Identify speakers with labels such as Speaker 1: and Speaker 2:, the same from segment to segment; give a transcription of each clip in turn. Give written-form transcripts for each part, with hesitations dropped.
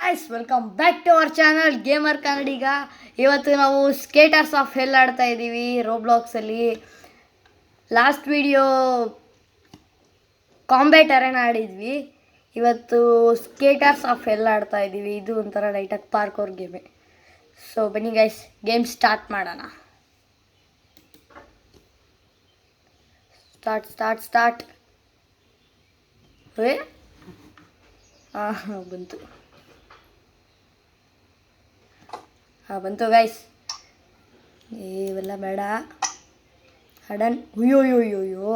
Speaker 1: Guys welcome back to our channel gamer Kannadiga. ಇವತ್ತು ನಾವು skaters of hell ಆಡ್ತಾ ಇದ್ದೀವಿ ರೋಬ್ಲಾಕ್ಸಲ್ಲಿ. ಲಾಸ್ಟ್ ವಿಡಿಯೋ ಕಾಂಬ್ಯಾಟ್ ಅರೇನಾ ಆಡಿದ್ವಿ. ಇವತ್ತು ಸ್ಕೇಟರ್ಸ್ ಆಫ್ ಹೆಲ್ ಆಡ್ತಾ ಇದ್ದೀವಿ. ಇದು ಒಂಥರ ಲೈಟಾಗಿ ಪಾರ್ಕೋರ್ ಗೇಮೆ. ಸೊ ಬನ್ನಿ ಗೈಸ್, ಗೇಮ್ ಸ್ಟಾರ್ಟ್ ಮಾಡೋಣ. ಸ್ಟಾರ್ಟ್ ಬಂತು ಗೈಸ್. ಇವೆಲ್ಲ ಬೇಡ. ಹಡನ್. ಅಯ್ಯೋಯ್ಯೋಯ್ಯೋಯ್ಯೋ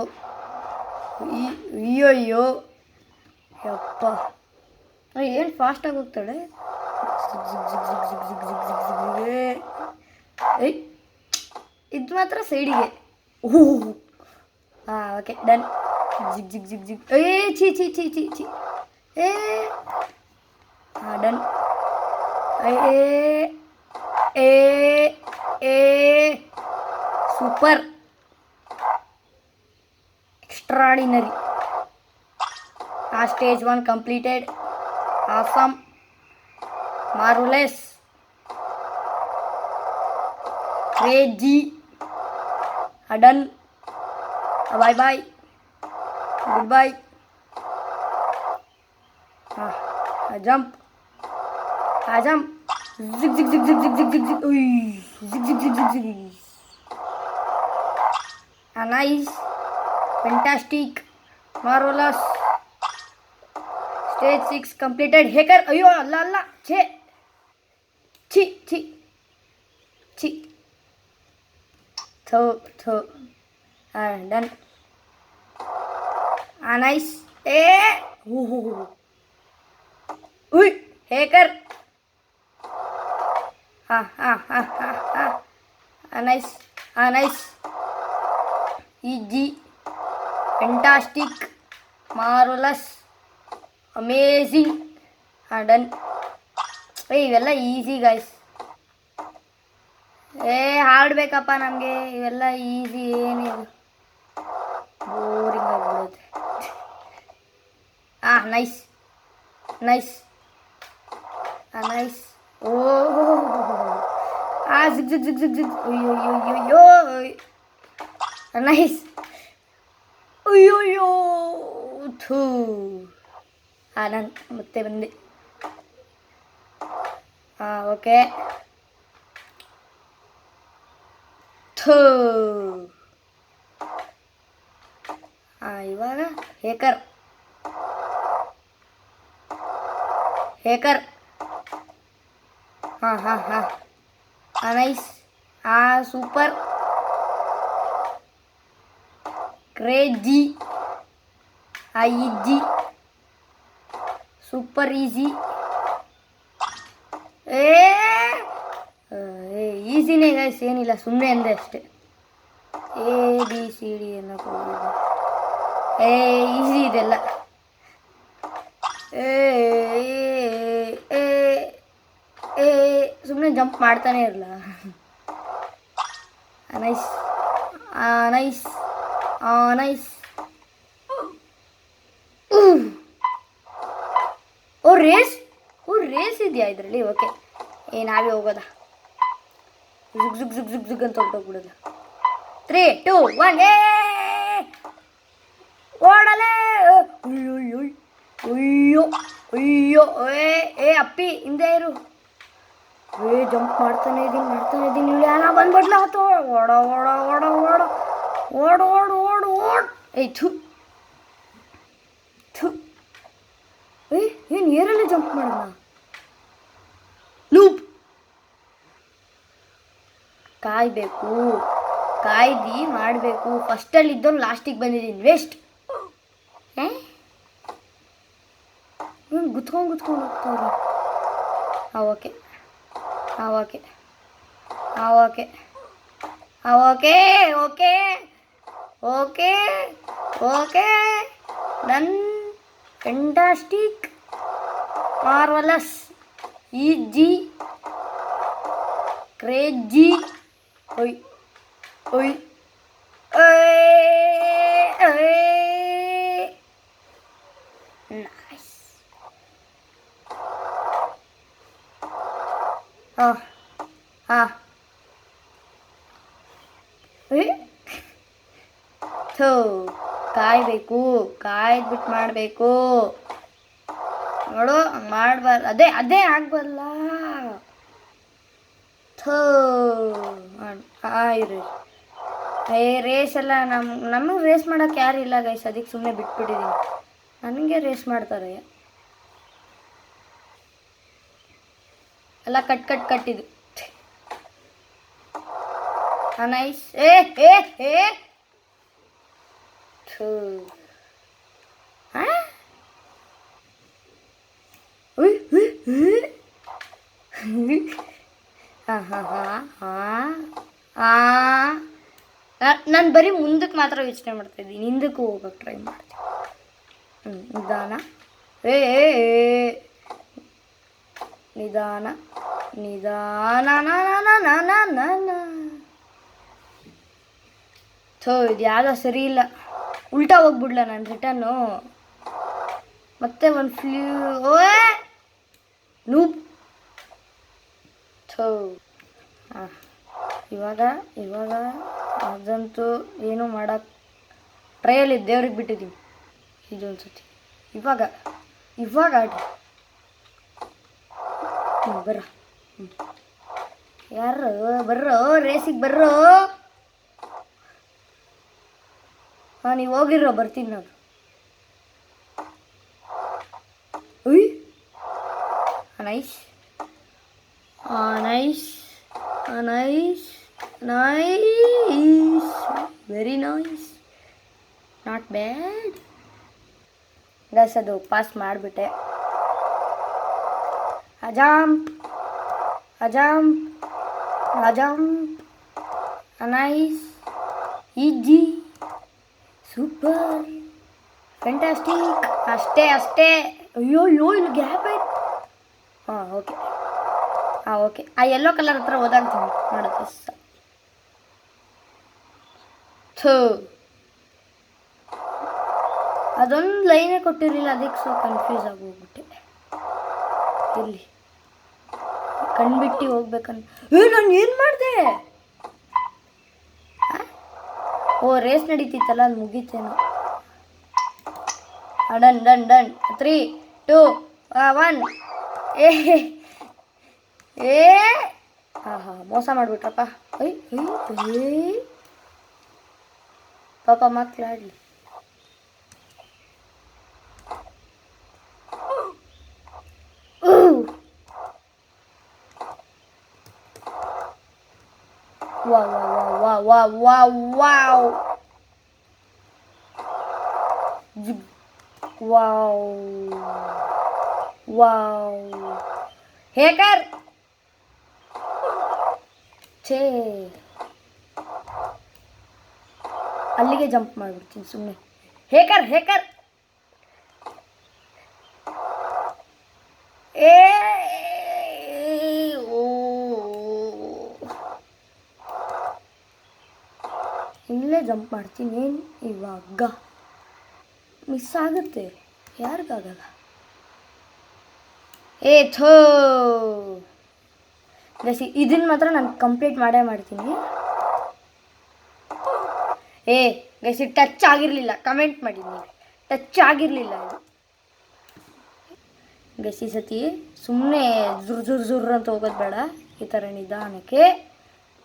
Speaker 1: ಅಯ್ಯೋಯ್ಯೋ ಯಪ್ಪ, ಏನು ಫಾಸ್ಟಾಗಿ ಹೋಗ್ತಾಳೆ. ಇದು ಮಾತ್ರ ಸೈಡಿಗೆ. Okay done. ಜಿಗ್ ಚಿ done. Super, extraordinary. Stage 1 completed. Awesome, marvellous, crazy, done. Boy good boy. Jump zig zig zig zig zig zig zig zig. Ui, zig zig zig zig zig. Nice, fantastic, marvelous. Stage 6 completed. Hacker. Ayyo alla alla. Chi. Tho. Done. Nice. Ui, hacker. Nice. Easy, fantastic, marvelous, amazing. Done. ಇವೆಲ್ಲ easy guys. ಆಡ್ಬೇಕಪ್ಪ ನಮಗೆ. ಇವೆಲ್ಲ easy, ಏನಿದು boring ಆಗಿಬಿಡುತ್ತೆ. Nice. Zig zig zig zig zig. Yo. Nice. Yo. Thu. ನಾನು ಮತ್ತೆ ಬಂದೆ. Okay. ಥೂ. ಇವಾಗ hacker. Nice. Super, crazy, easy, super easy. ಈಸಿನೇ ಗೈಸ್, ಏನಿಲ್ಲ, ಸುಮ್ಮನೆ ಅಂದೆ ಅಷ್ಟೆ. ABCD ಎಲ್ಲ ಈಸಿ ಇದೆಲ್ಲ. ಸುಮ್ಮನೆ ಜಂಪ್ ಮಾಡ್ತಾನೆ ಇರಲ್ಲ. ನೈಸ್. ರೇಸ್ ಇದೆಯಾ ಇದರಲ್ಲಿ? ಓಕೆ, ನಾವೇ ಹೋಗೋದ. ಜುಗ್ ಅಂತ ಹೊರಟೋಗ್ಬಿಡೋದು. 3, 2, 1. ಓಡಲೇ. ಅಯ್ಯೋ ಅಪ್ಪಿ, ಹಿಂದೆ ಇರು. ಜಂಪ್ ಮಾಡ್ತಾನೆ ಇದ್ದೀನಿ. ಯಾರ ಬಂದ್ಬಿಡ್ಲ ಆತು. ಓಡ್. ಏನು ಏರಲ್ಲೇ ಜಂಪ್ ಮಾಡೋಣ. ಲೂಪ್. ಕಾಯ್ದು ಮಾಡಬೇಕು. ಫಸ್ಟಲ್ಲಿ ಇದ್ದವ್ನು ಲಾಸ್ಟಿಗೆ ಬಂದಿದ್ದೀನಿ. ವೇಸ್ಟ್. ಗುತ್ಕೊಂಡು ಹೋಗ್ತಾವ್ರೆ. Okay. Done. Fantastic, marvellous, easy, crazy. Nice. ಹಾಂ ಹಾಂ ಥೋ ಕಾಯಬೇಕು, ಕಾಯ್ದುಬಿಟ್ಟು ಮಾಡಬೇಕು ನೋಡು. ಹಂಗೆ ಮಾಡಬಾರ್ದು, ಅದೇ ಅದೇ ಆಗ್ಬಲ್ಲ. ಥೋ ಇರಿ ರೇಸ್ ಎಲ್ಲ ನಮಗೆ ರೇಸ್ ಮಾಡೋಕ್ಕೆ ಯಾರು ಇಲ್ಲ ಗೈಸ್, ಅದಕ್ಕೆ ಸುಮ್ಮನೆ ಬಿಟ್ಬಿಟ್ಟಿದ್ದೀನಿ. ನನಗೆ ರೇಸ್ ಮಾಡ್ತಾರೆ ಎಲ್ಲ ಕಟ್ಟಿದ್ದು. ನೈಸ್. ನಾನು ಬರೀ ಮುಂದಕ್ಕೆ ಮಾತ್ರ ಯೋಚನೆ ಮಾಡ್ತಾಯಿದ್ದೀನಿ, ಹಿಂದಕ್ಕೂ ಹೋಗೋಕೆ ಟ್ರೈ ಮಾಡ್ತೀನಿ. ನಿಧಾನ, ನಿಧಾನ ನಿಧಾನ. ಥೋ ಇದು ಯಾವುದೋ ಸರಿ ಇಲ್ಲ, ಉಲ್ಟಾ ಹೋಗ್ಬಿಡ್ಲ ನಾನು ರಿಟರ್ನು. ಮತ್ತೆ ಒಂದು ನೂಪ್. ಥೋ ಇವಾಗ ಅದಂತೂ ಏನೂ ಮಾಡೋಕ್ಕೆ ಟ್ರೈಯಲ್ಲಿ ದೇವ್ರಿಗೆ ಬಿಟ್ಟಿದ್ದೀವಿ ಇದೊಂದು ಸತಿ. ಇವಾಗ ಆಡಿ ಬರ್ರ, ಯಾರು ಬರ್ರೋ ರೇಸಿಗೆ ಬರ್ರೋ. ಹಾಂ ನೀವು ಹೋಗಿರೋ, ಬರ್ತೀನಿ ನಾನು. Nice nice nice nice, very nice, not bad guys. ಅದು ಪಾಸ್ ಮಾಡಿಬಿಟ್ಟೆ. ಅಜಾಂಪ್ ನೈಸ್, ಈಜಿ, ಸೂಪರ್, ಫ್ಯಾಂಟಾಸ್ಟಿಕ್. ಅಷ್ಟೇ. ಅಯ್ಯೋ ಇಲ್ಲಿ ಗ್ಯಾಪ್ ಆಯ್ತು. ಹಾಂ ಓಕೆ. ಆ ಯೆಲ್ಲೋ ಕಲರ್ ಹತ್ರ ಓದಾಡ್ತೀನಿ ನೋಡುತ್ತೆ. ಥೂ ಅದೊಂದು ಲೈನೇ ಕೊಟ್ಟಿರಲಿಲ್ಲ, ಅದಕ್ಕೆ ಸೊ ಕನ್ಫ್ಯೂಸ್ ಆಗೋಗ್ಬಿಟ್ಟೆ. ಇಲ್ಲಿ ಕಣ್ಬಿಟ್ಟು ಹೋಗ್ಬೇಕಂತ. ನಾನು ಏನು ಮಾಡಿದೆ? ರೇಸ್ ನಡೀತಿತ್ತಲ್ಲ, ಅದು ಮುಗೀತೇನೋ. ಡನ್ 3 2 1. ಮೋಸ ಮಾಡಿಬಿಟ್ರಪ್ಪ. ಪಾಪ ಮಕ್ಕಳಾಡ್ಲಿ. ವಾವ್ ಹೇಕರ್ ಛೇ, ಅಲ್ಲಿಗೆ ಜಂಪ್ ಮಾಡಿಬಿಡ್ತೀನಿ ಸುಮ್ಮನೆ. ಹೇಕರ್ ಇಲ್ಲೇ ಜಂಪ್ ಮಾಡ್ತೀನಿ. ಏನು ಇವಾಗ ಮಿಸ್ ಆಗುತ್ತೆ, ಯಾರಿಗಾಗಲ್ಲ. ಥೋ ಇದನ್ನ ಮಾತ್ರ ನಾನು ಕಂಪ್ಲೀಟ್ ಮಾಡ್ತೀನಿ. ಗೈಸ್ ಟಚ್ ಆಗಿರಲಿಲ್ಲ, ಕಮೆಂಟ್ ಮಾಡಿ ನೀವು. ಟಚ್ ಆಗಿರಲಿಲ್ಲ ಇದು ಗೈಸ್. ಈ ಸತಿ ಸುಮ್ಮನೆ ಜುರ್ ಅಂತ ಹೋಗೋದು ಬೇಡ, ಈ ಥರ ನಿಧಾನಕ್ಕೆ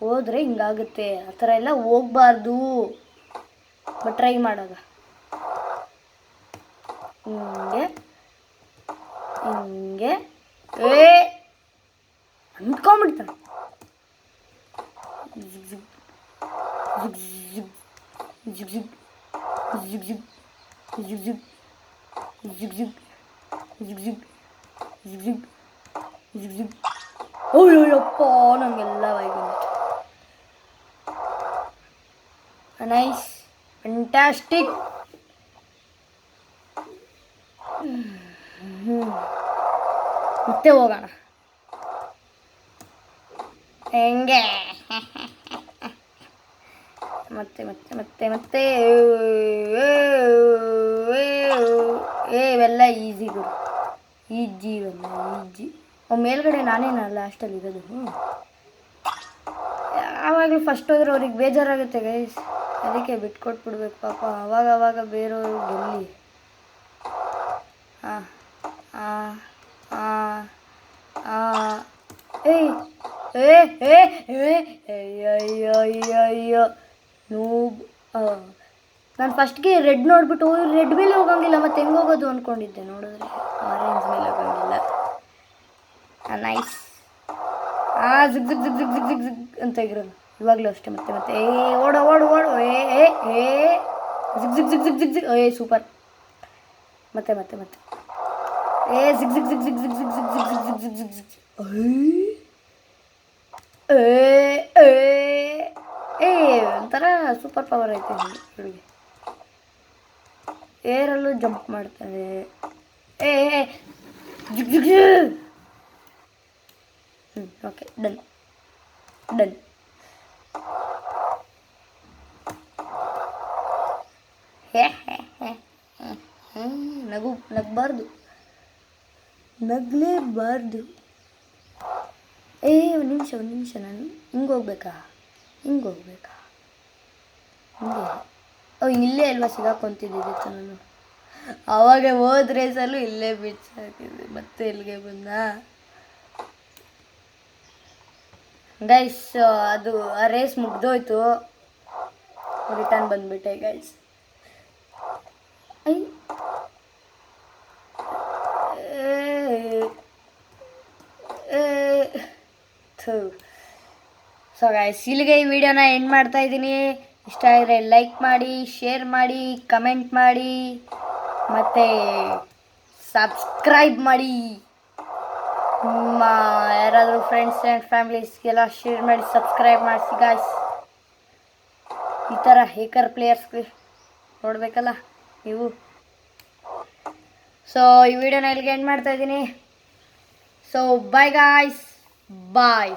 Speaker 1: ಹೋದರೆ ಹಿಂಗಾಗುತ್ತೆ. ಆ ಥರ ಎಲ್ಲ ಹೋಗ್ಬಾರ್ದು. ಬಟ್ ಟ್ರೈ ಮಾಡೋದ ಹಿಂಗೆ ಅಂದ್ಕೊಂಬಿಡ್ತಾನೆ. ಅಯ್ಯಪ್ಪ ನಂಗೆಲ್ಲ ವೈಬಂತು. Nice, fantastic. ಮತ್ತೆ ಹೋಗೋಣ ಹೆಂಗೆ. ಮತ್ತೆ ಇವೆಲ್ಲ ಈಸಿ ಗುರು, ಈಜಿ. ಮೇಲ್ಗಡೆ ನಾನೇನಲ್ಲ ಲಾಸ್ಟಲ್ಲಿ ಇರೋದು. ಯಾವಾಗಲೂ ಫಸ್ಟ್ ಹೋದ್ರೆ ಅವ್ರಿಗೆ ಬೇಜಾರಾಗುತ್ತೆ ಗೈಸ್, ಅದಕ್ಕೆ ಬಿಟ್ಕೊಟ್ಬಿಡ್ಬೇಕು ಪಾಪ. ಅವಾಗ ಬೇರೆಯವರು ಗೆಲ್ಲಿ. ಹಾಂ ಹಾಂ ಹಾಂ ಹಾಂ ಏಯ್ ಏ ಏ ಏ ಅಯ್ಯಯ್ಯಯ್ಯಯ್ಯೋ ನೂಬ್. ನಾನು ಫಸ್ಟ್ಗೆ ರೆಡ್ ನೋಡ್ಬಿಟ್ಟು ರೆಡ್ ಮೇಲೆ ಹೋಗಂಗಿಲ್ಲ, ಮತ್ತೆ ಹೆಂಗೆ ಹೋಗೋದು ಅಂದ್ಕೊಂಡಿದ್ದೆ. ನೋಡಿದ್ರೆ ಆರೆಂಜ್ ಮೇಲೆ ಹೋಗಂಗಿಲ್ಲ. ನೈಸ್. ಜಿಗ್ ಜಿಗ್ ಜಿಗ್ ಜಿಗ್ ಜಿಗ್ ಜಿಗ್ ಜಿಗ್ ಅಂತ ಇರೋದು ಇವಾಗಲೂ ಅಷ್ಟೇ. ಮತ್ತೆ ಓಡು ಓಡು ಓಡು ಏ ಜಿಗ್ ಜಿಗ್ ಜಿಗ್ ಜಿಗ್ ಜಿಗ್ ಜಿಗ್ ಸೂಪರ್. ಮತ್ತೆ ಜಿಗ್ ಜಿಗ್ ಜಿಗ್ ಜಿಗ್ ಜಿಗ್ ಜಿಗ್ ಜಿಗ್ ಜಿಗ್ ಜಿಗ್ ಜಿಗ್ ಜಿಗ್ ಜಿಗ್ ಜಿಗ್ ಒಂಥರ ಸೂಪರ್ ಪವರ್ ಐತೆ ಹುಡುಗಿ. ಏರಲ್ಲೂ ಜಂಪ್ ಮಾಡ್ತಾರೆ. ಜಿಗ್ ಜಿಗ್ ಓಕೆ ಡನ್. ನಗಲೇಬಾರ್ದು. ಒಂದು ನಿಮಿಷ ನಾನು ಹಿಂಗೆ ಹೋಗ್ಬೇಕಾ? ಹಿಂಗೆ ಇಲ್ಲೇ ಅಲ್ವಾ ಸಿಗಾಕೊಂತಿದ್ದಿತ್ತು ನಾನು. ಆವಾಗ ಹೋದ ರೇಸಲ್ಲೂ ಇಲ್ಲೇ ಬಿಡ್ಸಾಕಿದ್ದೆ, ಮತ್ತೆ ಇಲ್ಲಿಗೆ ಬಂದ ಗೈಸ್. ಅದು ಆ ರೇಸ್ ಮುಗ್ದೋಯ್ತು, ರಿಟರ್ನ್ ಬಂದ್ಬಿಟ್ಟೆ ಗೈಸ್. ಸೊ ಗೈಸ್, ಇಲ್ಲಿಗೆ ಈ ವಿಡಿಯೋನ ಎಂಡ್ ಮಾಡ್ತಾ ಇದ್ದೀನಿ. ಇಷ್ಟ ಆದರೆ ಲೈಕ್ ಮಾಡಿ, ಶೇರ್ ಮಾಡಿ, ಕಮೆಂಟ್ ಮಾಡಿ, ಮತ್ತು ಸಬ್ಸ್ಕ್ರೈಬ್ ಮಾಡಿ. ನಿಮ್ಮ ಯಾರಾದರೂ ಫ್ರೆಂಡ್ಸ್ ಆ್ಯಂಡ್ ಫ್ಯಾಮಿಲೀಸ್ಗೆಲ್ಲ ಶೇರ್ ಮಾಡಿ, ಸಬ್ಸ್ಕ್ರೈಬ್ ಮಾಡಿಸಿ ಗಾಯ್ಸ್. ಈ ಥರ ಹೇಕರ್ ಪ್ಲೇಯರ್ಸ್ಗೆ ನೋಡಬೇಕಲ್ಲ ನೀವು. ಸೊ ಈ ವಿಡಿಯೋನ ಇಲ್ಲಿಗೆ ಎಂಡ್ ಮಾಡ್ತಾ ಇದ್ದೀನಿ. ಸೊ ಬಾಯ್ ಗಾಯ್ಸ್, ಬಾಯ್.